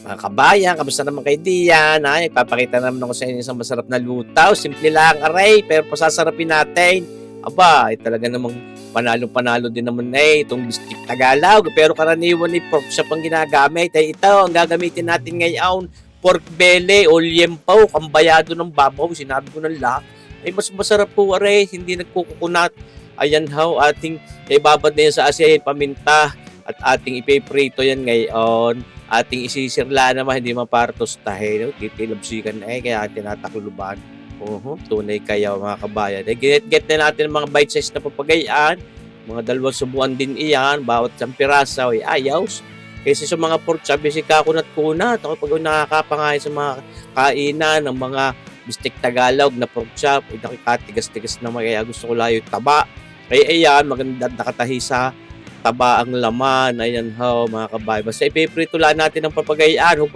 Mga kabayan, kamusta naman kayo diyan? Ay, ipapakita naman ako sa inyo isang masarap na lutaw. Simple lang, aray, pero pasasarapin natin. Aba, ay talaga namang panalo-panalo din naman itong bistik Tagalog. Pero karaniwan ni pork chop ang ginagamit. Ay ito, ang gagamitin natin ngayon, pork belly o liempo, kambayado ng babaw. Sinabi ko ng lahat. Ay, mas masarap po, aray, hindi nagkukukunat. Ayan how, ating ibabad na yan sa asin, paminta, at ating ipiprito yan ngayon. Ating isisirla naman, hindi man para tostahin. No? Titilabsikan kaya tinatakluban. Tunay kayo mga kabayan. Get na natin mga bite size na papagayaan. Mga dalawang subuan din iyan. Bawat isang pirasaw ay ayaws. Kasi sa mga pork chop, si kakunat-kunat. Ako pag nakakapangain sa mga kainan ng mga bistik Tagalog na pork chop, ay nakikatigas-tigas naman. Kaya gusto ko layo taba. Kaya ayan, maganda nakatahi sa taba ang laman. Ayan ho, mga kabayan. Basta ipiprito lang natin ang papagayaan. Huwag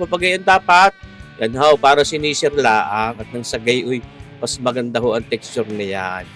papagayaan dapat. Yan ho, para sinisir laang. At nang sagay, mas maganda ho ang texture niyan.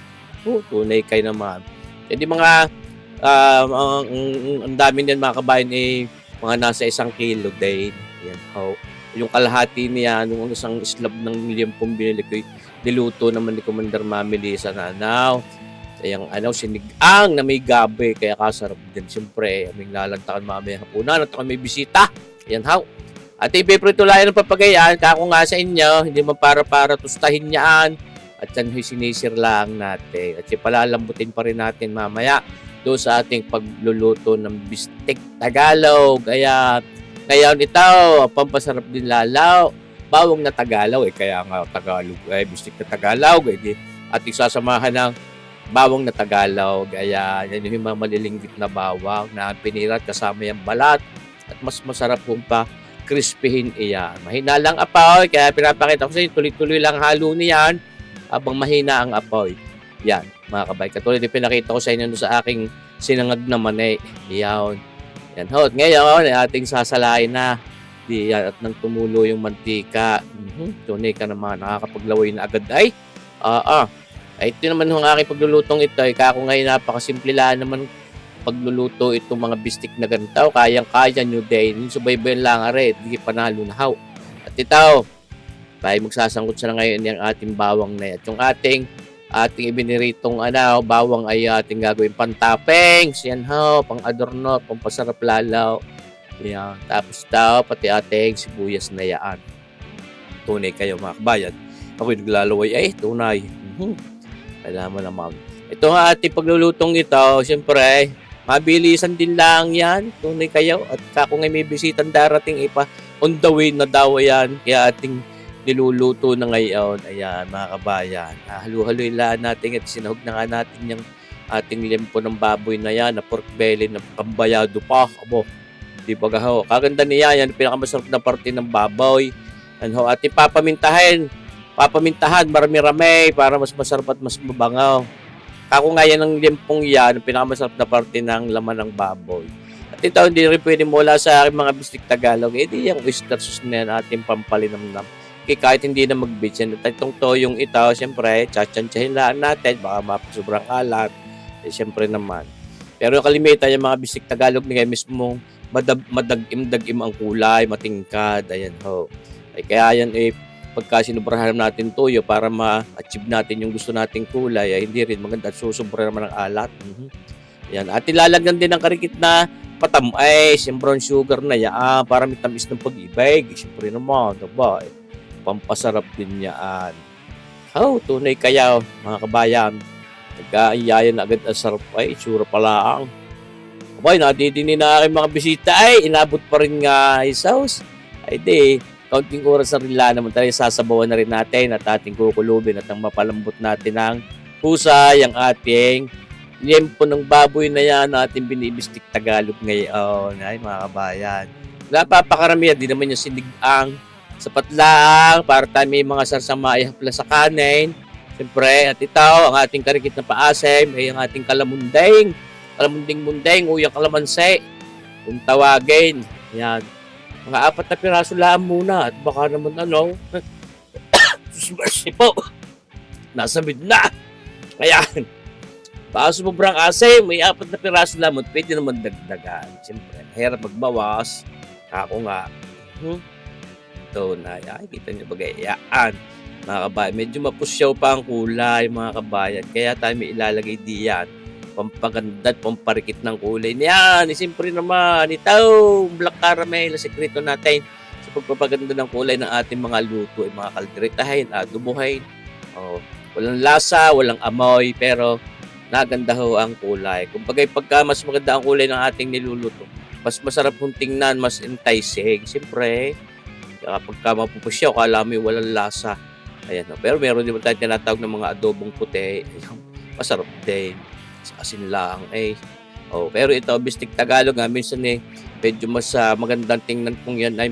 Tunay kayo naman. Hindi mga, ang dami niyan mga kabayan mga nasa 1 kilo din. Yan ho. Yung kalahati niya, yung isang slab ng liempong binili ko, niluto naman ni Commander Mami sa nanaw. Yung sinigang na may gabi, kaya kasarap din. Siyempre, aming lalantakan mamaya hapunan at may bisita. Yan how. At ipiprito lang ng papagayaan, kako nga sa inyo, hindi man para tustahin niyaan. At yan sinisir lang natin. At palalambutin pa rin natin mamaya doon sa ating pagluluto ng bistik Tagalog. Kaya ngayon ito, pampasarap din lalaw. Bawang na Tagalog, kaya nga Tagalog, bistik na Tagalog. At isasamahan ng bawang na Tagalog. Kaya yan yung mga malilinggit na bawang na pinirat kasama yung balat. At mas masarap kung pa crispyhin iyan. Mahina lang apoy, kaya pinapakita ko sa inyo, tuloy-tuloy lang halo niyan habang mahina ang apoy. Yan, mga kabay. Katulad yung pinakita ko sa inyo sa aking sinangag na manay. Yan. Yan ho. Ngayon, ating sasalain na. At nang tumulo yung mantika. Tunay ka naman. Nakakapaglaway na agad. Ay, ito naman yung aking paglulutong ito. Kako ngayon napakasimple lang naman pagluluto itong mga bistik na ganito. Kayang-kaya nyo din. Yung subaybayan lang aray. Hindi panalo na how. At ito, tayo magsasangkot sa ngayon yung ating bawang na yan. At yung ating ibiniritong bawang ay ating gagawin pantapings. Yan ho, pang-adorno, pampasarap lalaw. Yan. Tapos daw, pati ating sibuyas na yaan. Tunay kayo mga kabayan. Ako'y naglalaway. Tunay. Kailangan mo naman. Ito nga ating paglulutong ito, siyempre, mabilisan din lang yan. Tunay kayo. At kako nga may bisitang darating on the way na daw yan. Kaya ating niluluto na ngayon. Ayan, mga kabayan. Halu-haluin lang natin at sinahog na nga natin yung ating lempo ng baboy na yan, na pork belly, na kambayado pa. Abo, di ba gaho? Kaganda niya yan, pinakamasarap na parte ng baboy. At ipapamintahan, marami-rami para mas masarap at mas mabangaw. Ako nga yan ang limpong yan, pinakamasarap na parte ng laman ng baboy. At ito, hindi rin pwede mula sa aking mga bistik Tagalog. Di yung oyster sauce na yan, ating pampalinamnam. Kahit hindi na mag-beach yan. At itong toyong ito, siyempre, tsatsantsahin lang natin, baka mapasobrang alat. Siyempre naman. Pero yung kalimitan, yung mga bistik Tagalog nila mismo, madagim-dagim ang kulay, matingkad, ayan ho. Kaya yan pagka sinubrahan natin toyo para ma-achieve natin yung gusto nating kulay, hindi rin maganda at susubra naman ng alat. Yan. At ilalagyan din ng karikit na patamis, yung brown sugar na yan, para may tamis ng pag-ibig. Siyempre naman, diba? Pampasarap din yan. Tunay kaya, mga kabayan. Nagkaiyayan na agad ang sarap. Itsura pala ang. Nadidinin na aking mga bisita. Inabot pa rin nga sauce. Kaunting oras na rin lang naman tayo, sasabawan na rin natin at ating kukulubin at ang mapalambot natin ng husay ang ating liempo ng baboy na yan na ating binibistik Tagalog ngayon. Ay, mga kabayan. Napapakaramihan, di naman yung sinigang. Sapat lang para tayo may mga sarsama ihapla sa kanin. Siyempre, at ito, ang ating karikit na paasim ay ang ating kalamunding-munding, uyang kalamansi. Kung tawagin, yan. Mga 4 na piraso lang muna at baka naman mercy po, nasa mid na. Ayan, baka sumubrang asim, may 4 na piraso lang, pwede naman dagdagan. Siyempre, mahirap magbawas. Ako nga, Ito na, ay, kita niyo ba gayaan. Mga kabayan, medyo mapusyaw pa ang kulay mga kabayan. Kaya tayo may ilalagay diyan. Pampaganda at pamparikit ng kulay niyan. Siyempre naman, ito, black caramel, sekreto natin sa pagpapaganda ng kulay ng ating mga luto, mga kalderetahin, adobohin. Oh, walang lasa, walang amoy, pero naganda ho ang kulay. Kung pagka mas maganda ang kulay ng ating niluluto, mas masarap kung tingnan, mas enticing. Siyempre, kapag ka mapupusyaw, kala mo yung walang lasa. Ayan, no? Pero meron din tayo tinatawag ng mga adobong puti. Ayan, masarap din. Sa asin lang, eh. Oh, pero ito, bistik Tagalog, minsan medyo mas magandang tingnan kung yan ay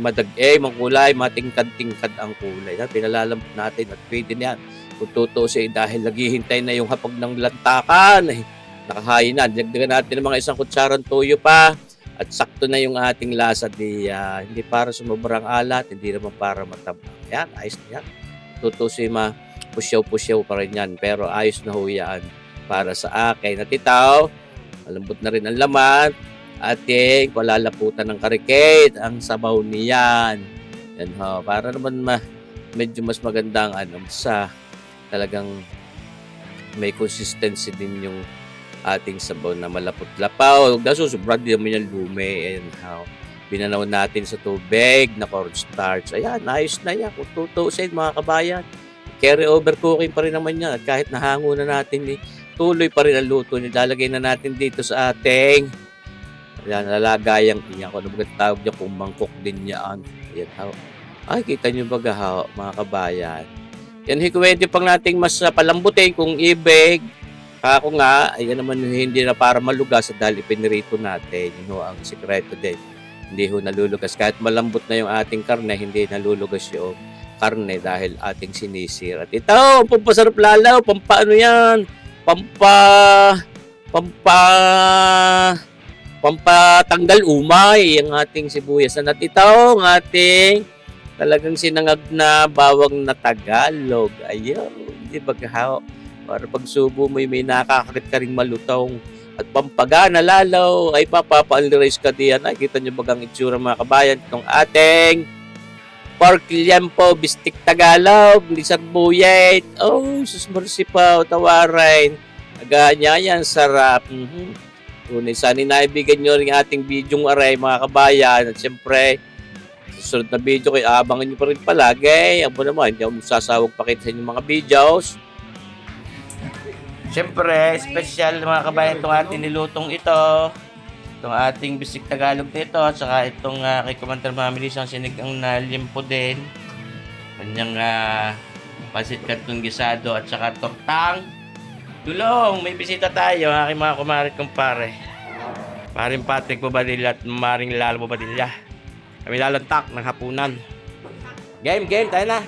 makulay, matingkad-tingkad ang kulay. Pinalalampot natin at pwede niyan. Kung tutusin dahil naghihintay na yung hapag ng lantakan, nakahain na. Dagdagan natin ng mga isang kutsarang toyo pa. At sakto na yung ating lasa, hindi para sumabrang alat, hindi naman para matabang. Yan, ayos na yan. Tutusin pusyaw-pusyaw pa rin yan, pero ayos na ho yan para sa akin. At itaw, malambot na rin ang laman, ating palalaputan ng karikate, ang sabaw niyan. Yan ho, para naman medyo mas magandang sa talagang may consistency din yung ating sabaw na malapot-lapaw. Nasusobra din naman yung lumi. Ayan, binanaw natin sa tubig na cornstarch. Ayan, ayos na yan. Kung tutusin mga kabayan, carry over cooking pa rin naman yan. At kahit nahango na natin, tuloy pa rin ang luto. Nilalagay na natin dito sa ating lalagayang iyan. Kung ano ba tawag niya, kung mangkok din yan. Ayan, ay, kita nyo ba mga kabayan? Yan, hikwede pang nating mas palambutin kung ibig. Ako nga, ayan naman hindi na para malugas dahil ipinirito natin. Yun ang sikreto din. Hindi ho nalulugas. Kahit malambot na yung ating karne, hindi nalulugas yung karne dahil ating sinisir. At ito, pampasarap lalaw, pampaano yan? Pampatanggal umay ang ating sibuyas. At ito, ang ating talagang sinangag na bawang na Tagalog. Ayun, di ba para pagsubo mo may nakakakit ka ring malutong at pampagana lalaw ay papapaalirize ka diyan. Ay, kita nyo bagang itsura mga kabayan itong ating pork liempo, bistik Tagalog, lisag buyet. Oh, sus marsipaw, tawarin. Aganya yan, sarap. Tunay, sana naibigan nyo rin ating bidyong aray mga kabayan. At siyempre, susunod na video kayo, abangan nyo pa rin palagi. Abo naman, hindi ako sasawag pakita sa inyong mga videos. Siyempre, special mga kabayan itong ating nilutong ito. Itong ating bisik Tagalog nito. At saka itong kay Commander Family isang sinigang na liempo din. Kanyang pasit kantong gisado at saka tortang. Tulong! May bisita tayo, aking mga kumarit kumpare. Paring Patrick Bobadilla at Maring Lalo Bobadilla. Kami lalantak ng hapunan. Game, tayo na.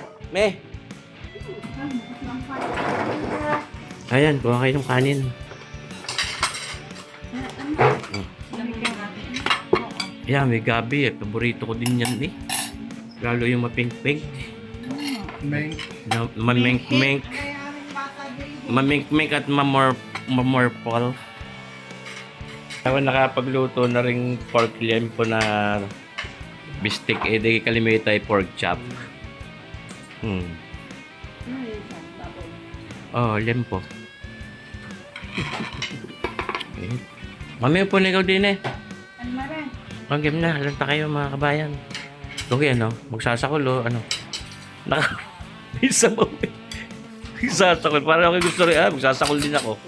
Ayan, kuha kayo ng kanin. Ayan, may gabi. Paborito ko din yan Lalo yung mapink-pink. Mamink-mink. Mamink-mink at mamorpol. Ako nakapagluto na ring pork liempo na bistik. Di kalimita ay pork chop. Oh, liempo. Mami, upo na ikaw din Ano maran? Game na, lanta kayo mga kabayan. Okay, magsasakulo, Isabay. Magsasakol. Parang ako gusto rin, magsasakol din ako.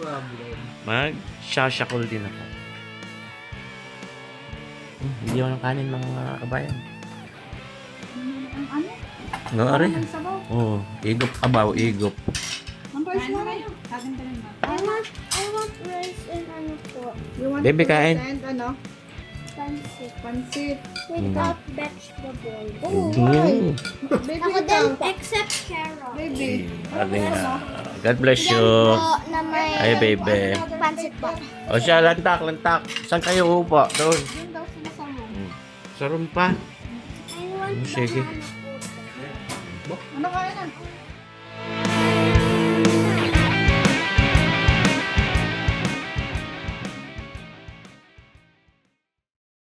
Magsasakol din ako. Hindi ako ng kanin mga kabayan. Ano? No, are. Ang sabaw. Oo, igop, igop. Ang rice na rin. Kaganda rin I want rice and ano po. You want Baby, rice kain. and ano? Pancit. Pansit. Without vegetables. Oh, why? Baby, Ako din, except carrot. Baby. God bless you. Yan po na may Ay, baby. pancit po. O siya, lantak. Saan kayo upo? Doon. Yun daw sumasama. Sa room pa. I want Sige. banana po. Ano kaya na?